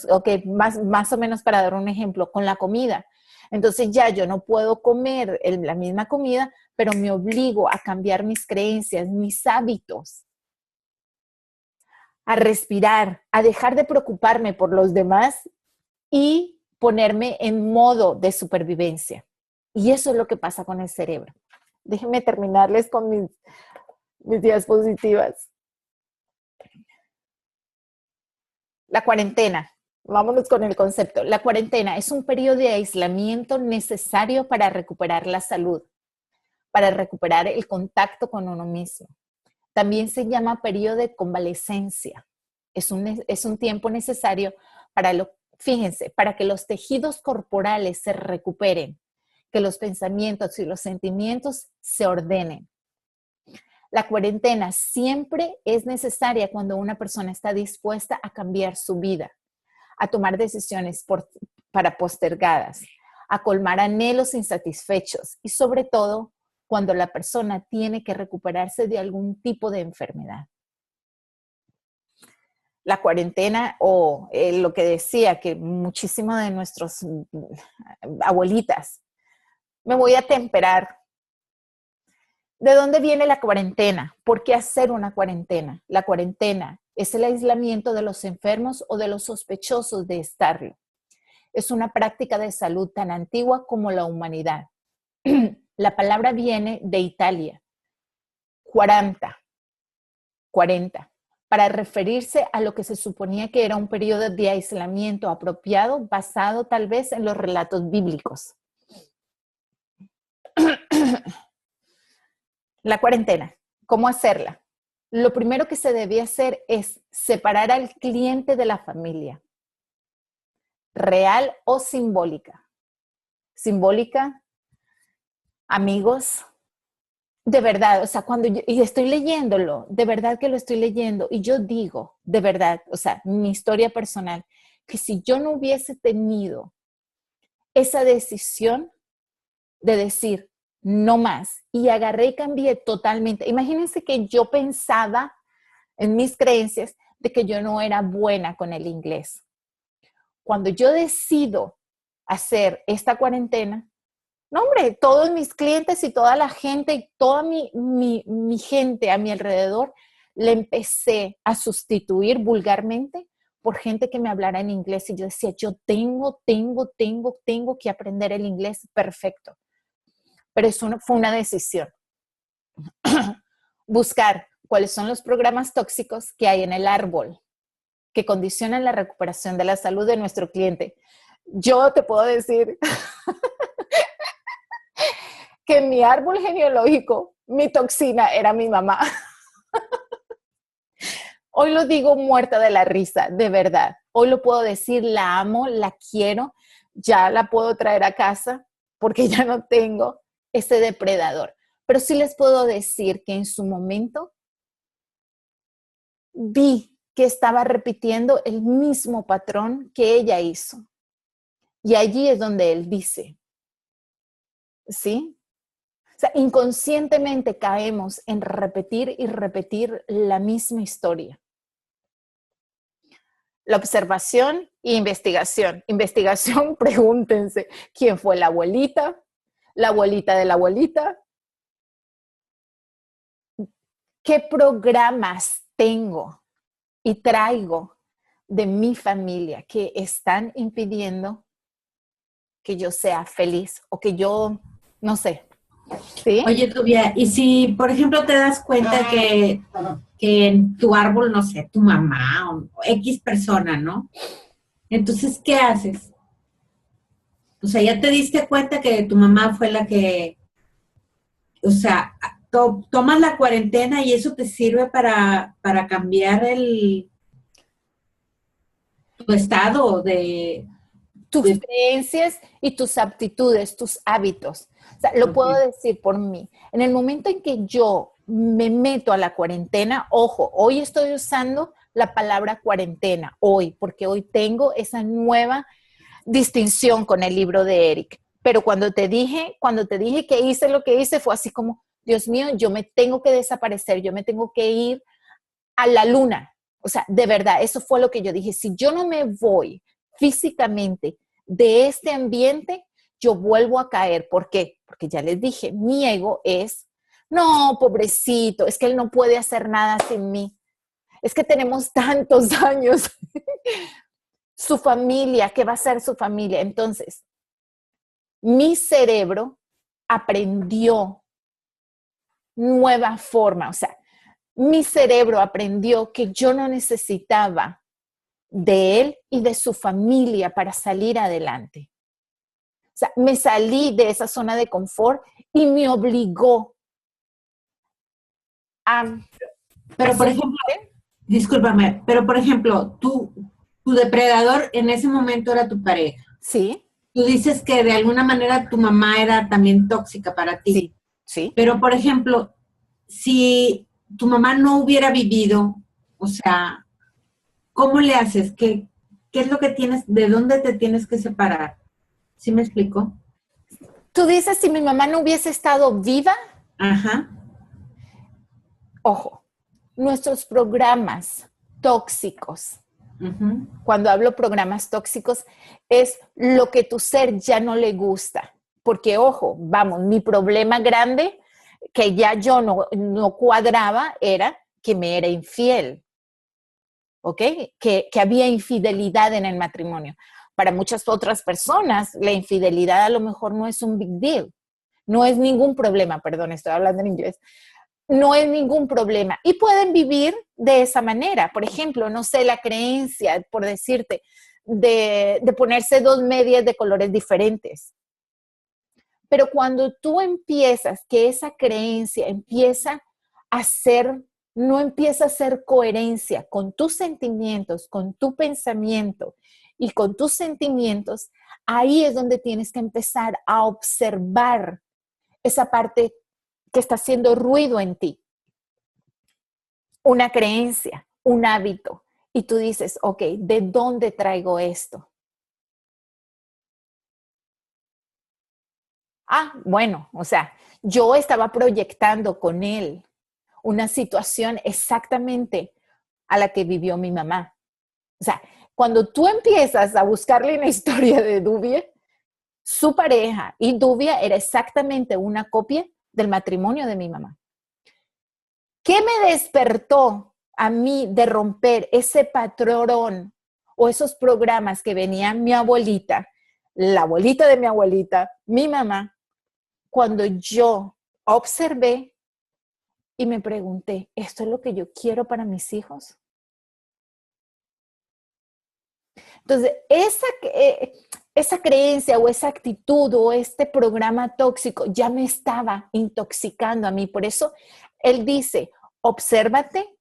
okay, más o menos para dar un ejemplo, con la comida. Entonces ya yo no puedo comer la misma comida, pero me obligo a cambiar mis creencias, mis hábitos, a respirar, a dejar de preocuparme por los demás y ponerme en modo de supervivencia. Y eso es lo que pasa con el cerebro. Déjenme terminarles con mis diapositivas. La cuarentena. Vámonos con el concepto. La cuarentena es un periodo de aislamiento necesario para recuperar la salud, para recuperar el contacto con uno mismo. También se llama periodo de convalescencia. Es un tiempo necesario fíjense, para que los tejidos corporales se recuperen, que los pensamientos y los sentimientos se ordenen. La cuarentena siempre es necesaria cuando una persona está dispuesta a cambiar su vida, a tomar decisiones para postergadas, a colmar anhelos insatisfechos y sobre todo cuando la persona tiene que recuperarse de algún tipo de enfermedad. La cuarentena o lo que decía que muchísimo de nuestros abuelitas, me voy a temperar. ¿De dónde viene la cuarentena? ¿Por qué hacer una cuarentena? La cuarentena es el aislamiento de los enfermos o de los sospechosos de estarlo. Es una práctica de salud tan antigua como la humanidad. La palabra viene de Italia, 40, para referirse a lo que se suponía que era un periodo de aislamiento apropiado, basado tal vez en los relatos bíblicos. La cuarentena, ¿cómo hacerla? Lo primero que se debía hacer es separar al cliente de la familia, real o simbólica. Simbólica, amigos, de verdad, o sea, y estoy leyéndolo, de verdad que lo estoy leyendo, y yo digo, de verdad, o sea, mi historia personal, que si yo no hubiese tenido esa decisión de decir, no más, y agarré y cambié totalmente. Imagínense que yo pensaba en mis creencias de que yo no era buena con el inglés. Cuando yo decido hacer esta cuarentena, no hombre, todos mis clientes y toda la gente y toda mi gente a mi alrededor, le empecé a sustituir vulgarmente por gente que me hablara en inglés. Y yo decía, yo tengo que aprender el inglés perfecto. Pero eso fue una decisión. Buscar cuáles son los programas tóxicos que hay en el árbol que condicionan la recuperación de la salud de nuestro cliente. Yo te puedo decir que en mi árbol genealógico, mi toxina era mi mamá. Hoy lo digo muerta de la risa, de verdad. Hoy lo puedo decir, la amo, la quiero, ya la puedo traer a casa porque ya no tengo ese depredador. Pero sí les puedo decir que en su momento vi que estaba repitiendo el mismo patrón que ella hizo. Y allí es donde él dice, ¿sí? O sea, inconscientemente caemos en repetir y repetir la misma historia. La observación e investigación. Investigación, pregúntense, ¿quién fue la abuelita? La abuelita de la abuelita. ¿Qué programas tengo y traigo de mi familia que están impidiendo que yo sea feliz o que yo, no sé. ¿Sí? Oye, Tuvia, y si, por ejemplo, te das cuenta que en tu árbol, no sé, tu mamá o X persona, ¿no? Entonces, ¿qué haces? O sea, ya te diste cuenta que tu mamá fue la que, o sea, tomas la cuarentena y eso te sirve para cambiar tu estado de... Tus creencias y tus aptitudes, tus hábitos. O sea, lo puedo decir por mí. En el momento en que yo me meto a la cuarentena, ojo, hoy estoy usando la palabra cuarentena, hoy, porque hoy tengo esa nueva distinción con el libro de Eric. Pero cuando te dije que hice lo que hice, fue así como, Dios mío, yo me tengo que desaparecer, yo me tengo que ir a la luna. O sea, de verdad, eso fue lo que yo dije. Si yo no me voy físicamente de este ambiente, yo vuelvo a caer. ¿Por qué? Porque ya les dije, mi ego es, no, pobrecito, es que él no puede hacer nada sin mí. Es que tenemos tantos años. Su familia, ¿qué va a ser su familia? Entonces, mi cerebro aprendió nueva forma. O sea, mi cerebro aprendió que yo no necesitaba de él y de su familia para salir adelante. O sea, me salí de esa zona de confort y me obligó a... Pero, por ejemplo, discúlpame, pero, por ejemplo, tu depredador en ese momento era tu pareja. Sí. Tú dices que de alguna manera tu mamá era también tóxica para ti. Sí, sí. Pero, por ejemplo, si tu mamá no hubiera vivido, o sea, ¿cómo le haces? ¿Qué es lo que tienes? ¿De dónde te tienes que separar? ¿Sí me explico? Tú dices, si mi mamá no hubiese estado viva, Ajá. ojo, nuestros programas tóxicos, cuando hablo programas tóxicos, es lo que tu ser ya no le gusta. Porque, ojo, vamos, mi problema grande que ya yo no cuadraba era que me era infiel. ¿Ok? Que había infidelidad en el matrimonio. Para muchas otras personas, la infidelidad a lo mejor no es un big deal. No es ningún problema, perdón, estoy hablando en inglés. No es ningún problema. Y pueden vivir de esa manera. Por ejemplo, no sé, la creencia, por decirte, de ponerse 2 medias de colores diferentes. Pero cuando tú empiezas, que esa creencia empieza a ser, no empieza a ser coherencia con tus sentimientos, con tu pensamiento y con tus sentimientos, ahí es donde tienes que empezar a observar esa parte que está haciendo ruido en ti. Una creencia, un hábito. Y tú dices, ok, ¿de dónde traigo esto? Bueno, o sea, yo estaba proyectando con él una situación exactamente a la que vivió mi mamá. O sea, cuando tú empiezas a buscarle una historia de Dubie, su pareja y Dubia era exactamente una copia del matrimonio de mi mamá. ¿Qué me despertó a mí de romper ese patrón o esos programas que venía mi abuelita, la abuelita de mi abuelita, mi mamá, cuando yo observé y me pregunté, ¿esto es lo que yo quiero para mis hijos? Entonces, esa creencia o esa actitud o este programa tóxico ya me estaba intoxicando a mí. Por eso él dice, obsérvate,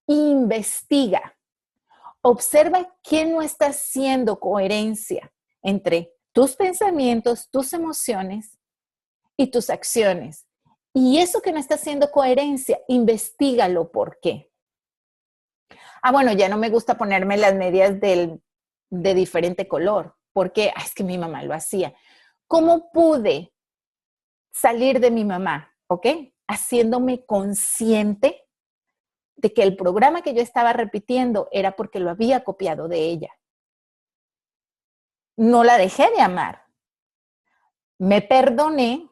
investiga. Observa que no está haciendo coherencia entre tus pensamientos, tus emociones y tus acciones. Y eso que no está haciendo coherencia, investígalo por qué. Bueno, ya no me gusta ponerme las medias de diferente color, porque es que mi mamá lo hacía. ¿Cómo pude salir de mi mamá? ¿Ok? Haciéndome consciente de que el programa que yo estaba repitiendo era porque lo había copiado de ella. No la dejé de amar. Me perdoné.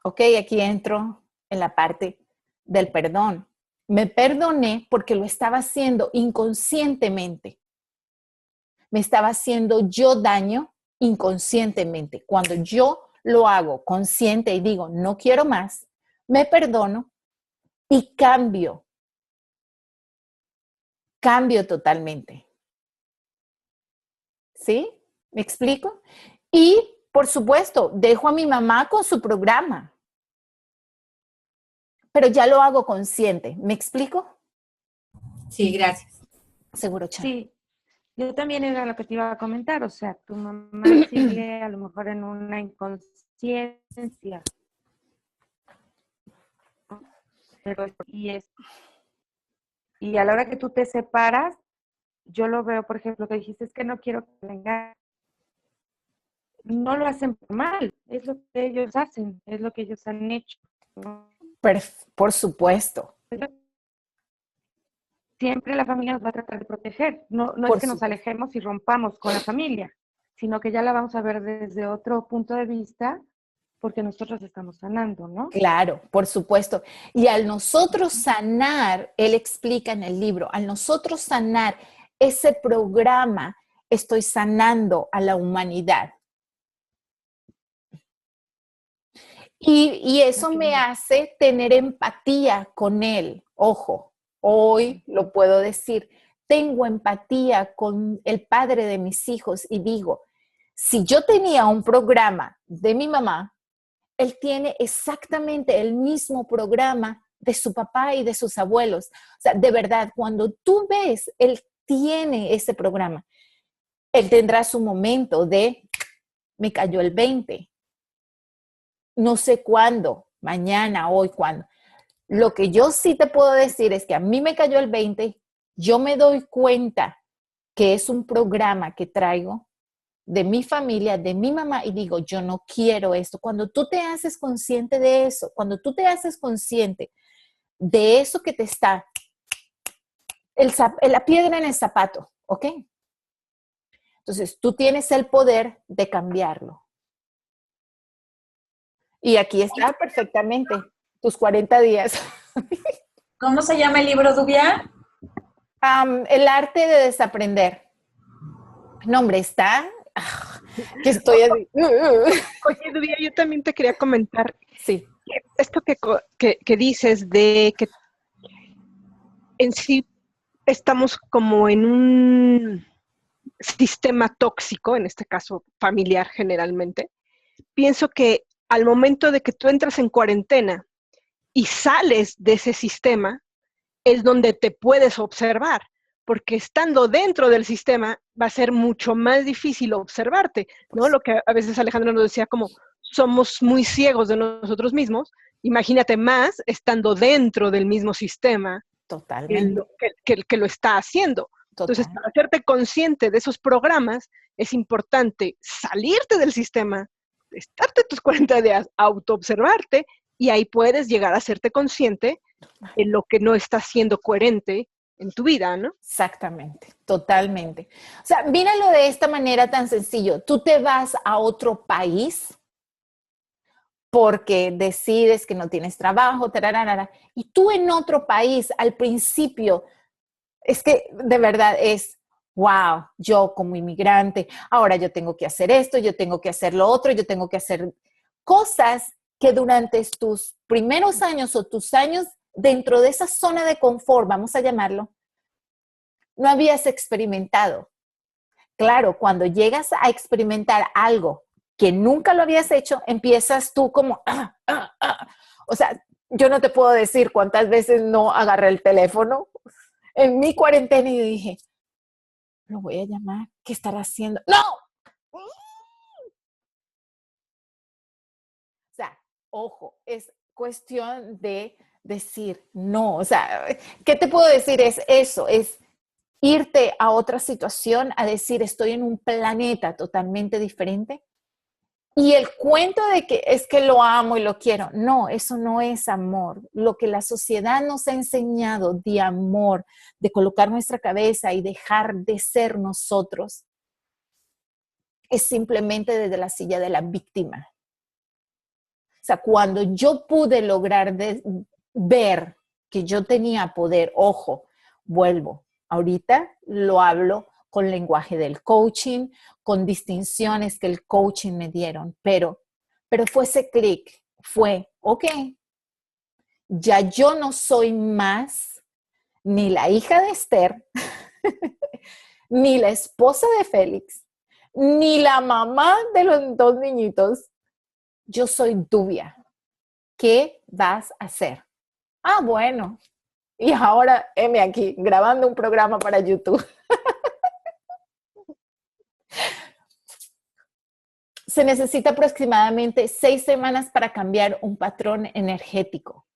Ok, aquí entro en la parte del perdón. Me perdoné porque lo estaba haciendo inconscientemente. Me estaba haciendo yo daño inconscientemente. Cuando yo lo hago consciente y digo, no quiero más, me perdono y cambio totalmente. ¿Sí? ¿Me explico? Y, por supuesto, dejo a mi mamá con su programa, pero ya lo hago consciente. ¿Me explico? Sí, gracias. Seguro, Charo. Sí, yo también era lo que te iba a comentar, o sea, tu mamá sigue a lo mejor en una inconsciencia, pero y a la hora que tú te separas, yo lo veo, por ejemplo, que dijiste, es que no quiero que venga, no lo hacen por mal, es lo que ellos hacen, es lo que ellos han hecho, ¿no? Por supuesto. Siempre la familia nos va a tratar de proteger, no Por es que nos supuesto. alejemos y rompamos con la familia, sino que ya la vamos a ver desde otro punto de vista, porque nosotros estamos sanando, ¿no? Claro, por supuesto. Y al nosotros sanar, él explica en el libro, al nosotros sanar ese programa, estoy sanando a la humanidad. Y eso me hace tener empatía con él. Ojo, hoy lo puedo decir, tengo empatía con el padre de mis hijos y digo, si yo tenía un programa de mi mamá, él tiene exactamente el mismo programa de su papá y de sus abuelos. O sea, de verdad, cuando tú ves, él tiene ese programa. Él tendrá su momento de, me cayó el 20. No sé cuándo, mañana, hoy, cuándo. Lo que yo sí te puedo decir es que a mí me cayó el 20, yo me doy cuenta que es un programa que traigo de mi familia, de mi mamá, y digo, yo no quiero esto. Cuando tú te haces consciente de eso, cuando tú te haces consciente de eso que te está, la piedra en el zapato, ¿ok? Entonces, tú tienes el poder de cambiarlo. Y aquí está perfectamente, tus 40 días. ¿Cómo se llama el libro, Dubia? El arte de desaprender. No, hombre, está que estoy así. Oye, Dubia, yo también te quería comentar Sí. esto que dices de que en sí estamos como en un sistema tóxico, en este caso familiar generalmente. Pienso que al momento de que tú entras en cuarentena y sales de ese sistema, es donde te puedes observar, porque estando dentro del sistema va a ser mucho más difícil observarte, ¿no? Lo que a veces Alejandro nos decía, como somos muy ciegos de nosotros mismos, imagínate más estando dentro del mismo sistema Totalmente. que lo está haciendo. Entonces, Total. para hacerte consciente de esos programas, es importante salirte del sistema, estarte tus 40 días, autoobservarte, y ahí puedes llegar a hacerte consciente de lo que no está siendo coherente en tu vida, ¿no? Exactamente, totalmente. O sea, míralo de esta manera tan sencillo. Tú te vas a otro país porque decides que no tienes trabajo, tararara, y tú en otro país al principio, es que de verdad es, wow, yo como inmigrante, ahora yo tengo que hacer esto, yo tengo que hacer lo otro, yo tengo que hacer cosas que durante tus primeros años o tus años dentro de esa zona de confort, vamos a llamarlo, no habías experimentado. Claro, cuando llegas a experimentar algo que nunca lo habías hecho, empiezas tú como, o sea, yo no te puedo decir cuántas veces no agarré el teléfono en mi cuarentena y dije, lo voy a llamar, ¿qué estará haciendo? ¡No! O sea, ojo, es cuestión de decir no. O sea, ¿qué te puedo decir? Es eso, es irte a otra situación, a decir, estoy en un planeta totalmente diferente. Y el cuento de que es que lo amo y lo quiero, no, eso no es amor. Lo que la sociedad nos ha enseñado de amor, de colocar nuestra cabeza y dejar de ser nosotros, es simplemente desde la silla de la víctima. O sea, cuando yo pude lograr ver que yo tenía poder, ojo, vuelvo, ahorita lo hablo con lenguaje del coaching, con distinciones que el coaching me dieron, pero fue ese clic, fue, ok, ya yo no soy más ni la hija de Esther, ni la esposa de Félix, ni la mamá de los 2 niñitos. Yo soy Dubia. ¿Qué vas a hacer? Ah, bueno. Y ahora, heme aquí, grabando un programa para YouTube. Se necesita aproximadamente 6 semanas para cambiar un patrón energético.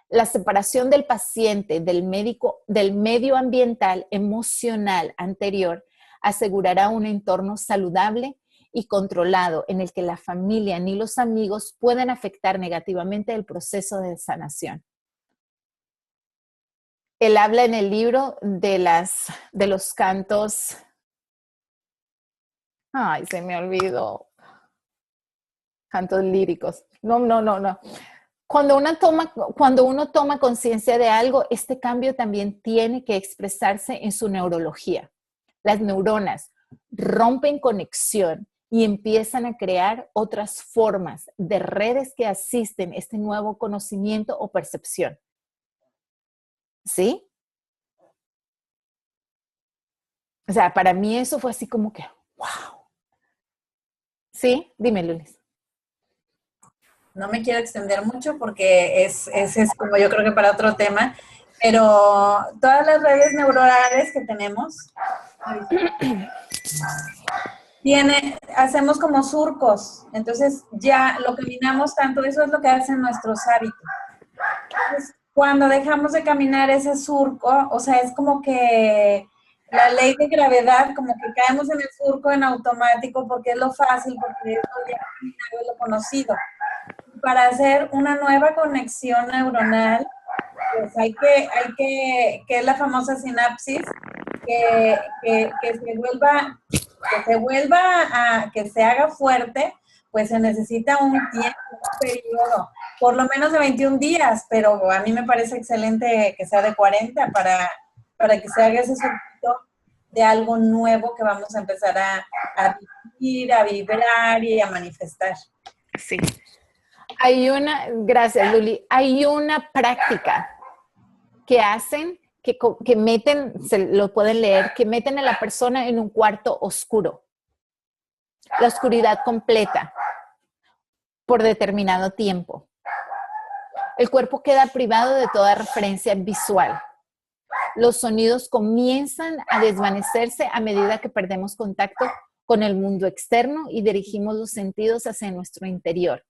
La separación del paciente del medio ambiental emocional anterior asegurará un entorno saludable y controlado en el que la familia ni los amigos pueden afectar negativamente el proceso de sanación. Él habla en el libro de los cantos. Ay, se me olvidó. Cantos líricos. No. Cuando uno toma conciencia de algo, este cambio también tiene que expresarse en su neurología. Las neuronas rompen conexión y empiezan a crear otras formas de redes que asisten este nuevo conocimiento o percepción. ¿Sí? O sea, para mí eso fue así como que, wow. ¿Sí? Dime, Lulis. No me quiero extender mucho porque ese es como yo creo que para otro tema, pero todas las redes neuronales que tenemos, hacemos como surcos, entonces ya lo caminamos tanto, eso es lo que hacen nuestros hábitos. Entonces, cuando dejamos de caminar ese surco, o sea, es como que la ley de gravedad, como que caemos en el surco en automático porque es lo fácil, porque es lo ya caminado, es lo conocido. Para hacer una nueva conexión neuronal, pues que es la famosa sinapsis, que se haga fuerte, pues se necesita un tiempo, un periodo, por lo menos de 21 días, pero a mí me parece excelente que sea de 40 para que se haga ese surtito de algo nuevo que vamos a empezar a vivir, a vibrar y a manifestar. Sí. Gracias, Luli, hay una práctica que hacen, que meten, se lo pueden leer, que meten a la persona en un cuarto oscuro, la oscuridad completa, por determinado tiempo. El cuerpo queda privado de toda referencia visual. Los sonidos comienzan a desvanecerse a medida que perdemos contacto con el mundo externo y dirigimos los sentidos hacia nuestro interior.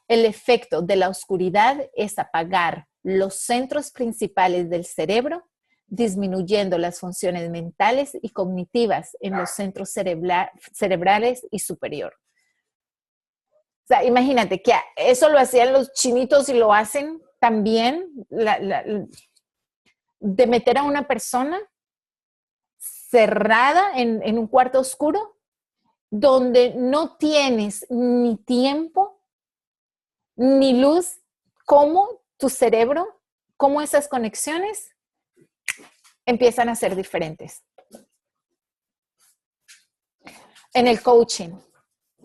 El efecto de la oscuridad es apagar los centros principales del cerebro, disminuyendo las funciones mentales y cognitivas en los centros cerebrales y superior. O sea, imagínate que eso lo hacían los chinitos y lo hacen también, de meter a una persona cerrada en un cuarto oscuro, donde no tienes ni tiempo ni luz, cómo tu cerebro, cómo esas conexiones empiezan a ser diferentes. En el coaching,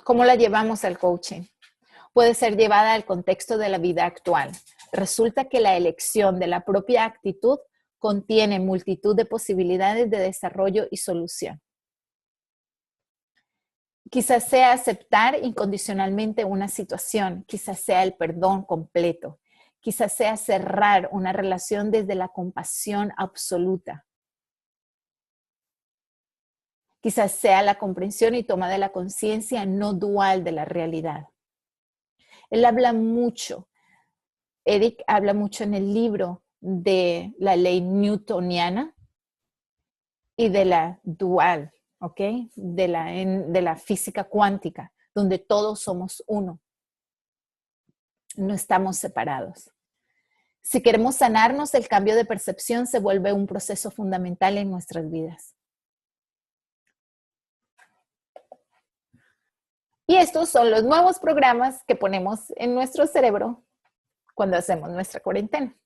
¿cómo la llevamos al coaching? Puede ser llevada al contexto de la vida actual. Resulta que la elección de la propia actitud contiene multitud de posibilidades de desarrollo y solución. Quizás sea aceptar incondicionalmente una situación, quizás sea el perdón completo, quizás sea cerrar una relación desde la compasión absoluta. Quizás sea la comprensión y toma de la conciencia no dual de la realidad. Él habla mucho, Eric habla mucho en el libro de la ley newtoniana y de la dual, ¿ok? De la física cuántica, donde todos somos uno. No estamos separados. Si queremos sanarnos, el cambio de percepción se vuelve un proceso fundamental en nuestras vidas. Y estos son los nuevos programas que ponemos en nuestro cerebro cuando hacemos nuestra cuarentena.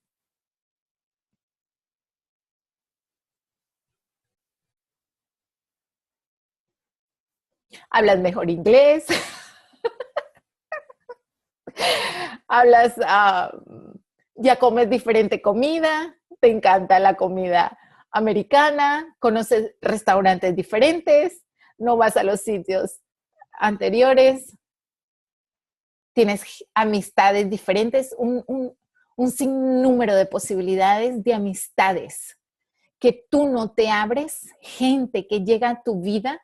hablas mejor inglés, hablas, ya comes diferente comida, te encanta la comida americana, conoces restaurantes diferentes, no vas a los sitios anteriores, tienes amistades diferentes, un sinnúmero de posibilidades de amistades que tú no te abres, gente que llega a tu vida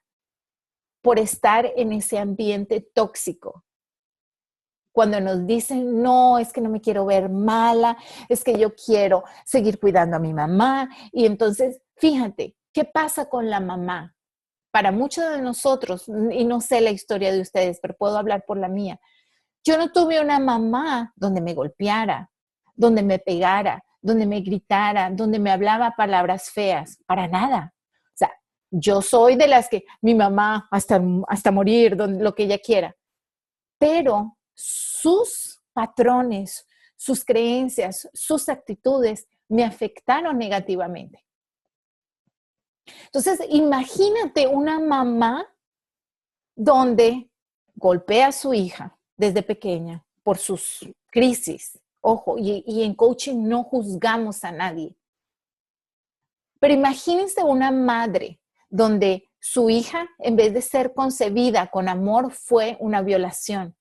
por estar en ese ambiente tóxico. Cuando nos dicen, no, es que no me quiero ver mala, es que yo quiero seguir cuidando a mi mamá. Y entonces, fíjate, ¿qué pasa con la mamá? Para muchos de nosotros, y no sé la historia de ustedes, pero puedo hablar por la mía. Yo no tuve una mamá donde me golpeara, donde me pegara, donde me gritara, donde me hablaba palabras feas, para nada. O sea, yo soy de las que mi mamá hasta morir, lo que ella quiera. Pero sus patrones, sus creencias, sus actitudes me afectaron negativamente. Entonces, imagínate una mamá donde golpea a su hija desde pequeña por sus crisis. Ojo, y en coaching no juzgamos a nadie. Pero imagínense una madre donde su hija, en vez de ser concebida con amor, fue una violación.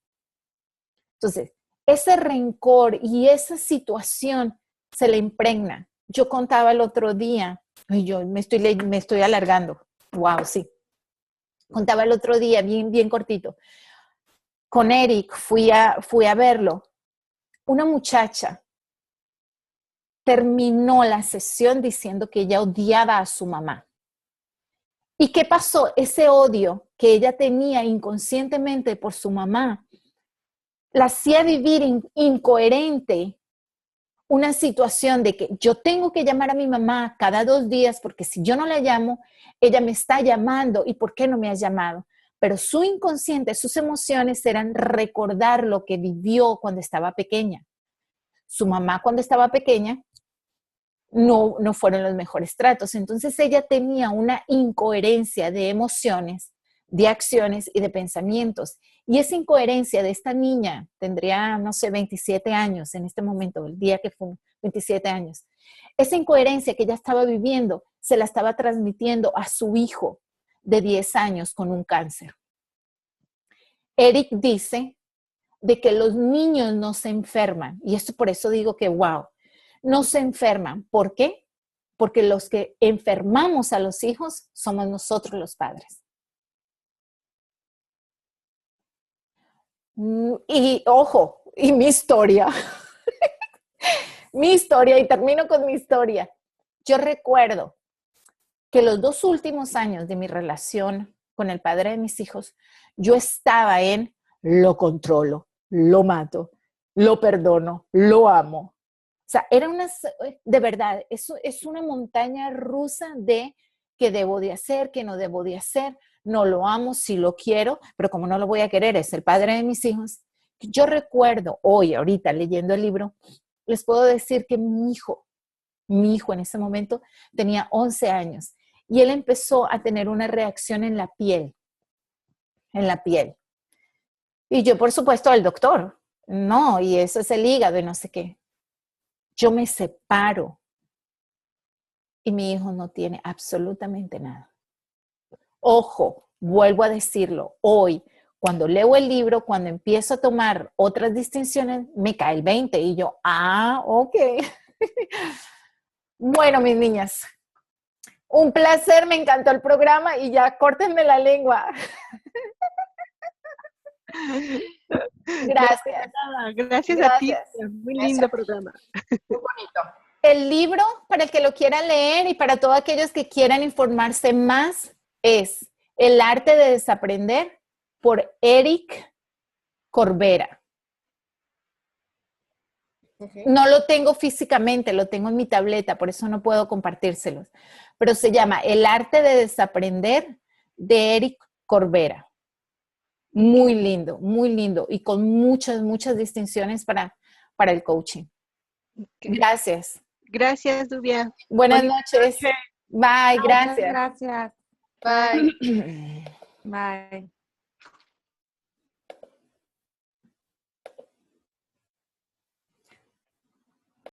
Entonces, ese rencor y esa situación se le impregna. Yo contaba el otro día, yo me estoy alargando. Wow, sí. Contaba el otro día, bien cortito. Con Eric fui a verlo. Una muchacha terminó la sesión diciendo que ella odiaba a su mamá. ¿Y qué pasó? Ese odio que ella tenía inconscientemente por su mamá la hacía vivir incoherente una situación de que yo tengo que llamar a mi mamá cada 2 días porque si yo no la llamo, ella me está llamando y ¿por qué no me has llamado? Pero su inconsciente, sus emociones eran recordar lo que vivió cuando estaba pequeña. Su mamá cuando estaba pequeña no fueron los mejores tratos. Entonces ella tenía una incoherencia de emociones, de acciones y de pensamientos. Y esa incoherencia de esta niña, tendría, no sé, 27 años en este momento, el día que fue 27 años. Esa incoherencia que ella estaba viviendo se la estaba transmitiendo a su hijo de 10 años con un cáncer. Eric dice de que los niños no se enferman. Y esto por eso digo que, wow, no se enferman. ¿Por qué? Porque los que enfermamos a los hijos somos nosotros los padres. Y ojo, y mi historia, y termino con mi historia. Yo recuerdo que los 2 últimos años de mi relación con el padre de mis hijos, yo estaba en lo controlo, lo mato, lo perdono, lo amo. O sea, de verdad, eso es una montaña rusa de qué debo de hacer, qué no debo de hacer. No lo amo, sí lo quiero, pero como no lo voy a querer, es el padre de mis hijos. Yo recuerdo hoy, ahorita leyendo el libro, les puedo decir que mi hijo en ese momento tenía 11 años y él empezó a tener una reacción en la piel. Y yo, por supuesto, al doctor, no, y eso es el hígado y no sé qué. Yo me separo y mi hijo no tiene absolutamente nada. Ojo, vuelvo a decirlo, hoy, cuando leo el libro, cuando empiezo a tomar otras distinciones, me cae el 20 y yo, ok. Bueno, mis niñas, un placer, me encantó el programa y ya córtenme la lengua. Gracias. Gracias a ti. Muy lindo programa. Muy bonito. El libro, para el que lo quiera leer y para todos aquellos que quieran informarse más, es El arte de desaprender por Eric Corbera. Okay. No lo tengo físicamente, lo tengo en mi tableta, por eso no puedo compartírselos. Pero se llama El arte de desaprender de Eric Corbera. Muy lindo y con muchas distinciones para el coaching. Okay. Gracias. Gracias, Dubia. Buenas noches. Bye, gracias. Muchas gracias. Bye. Bye.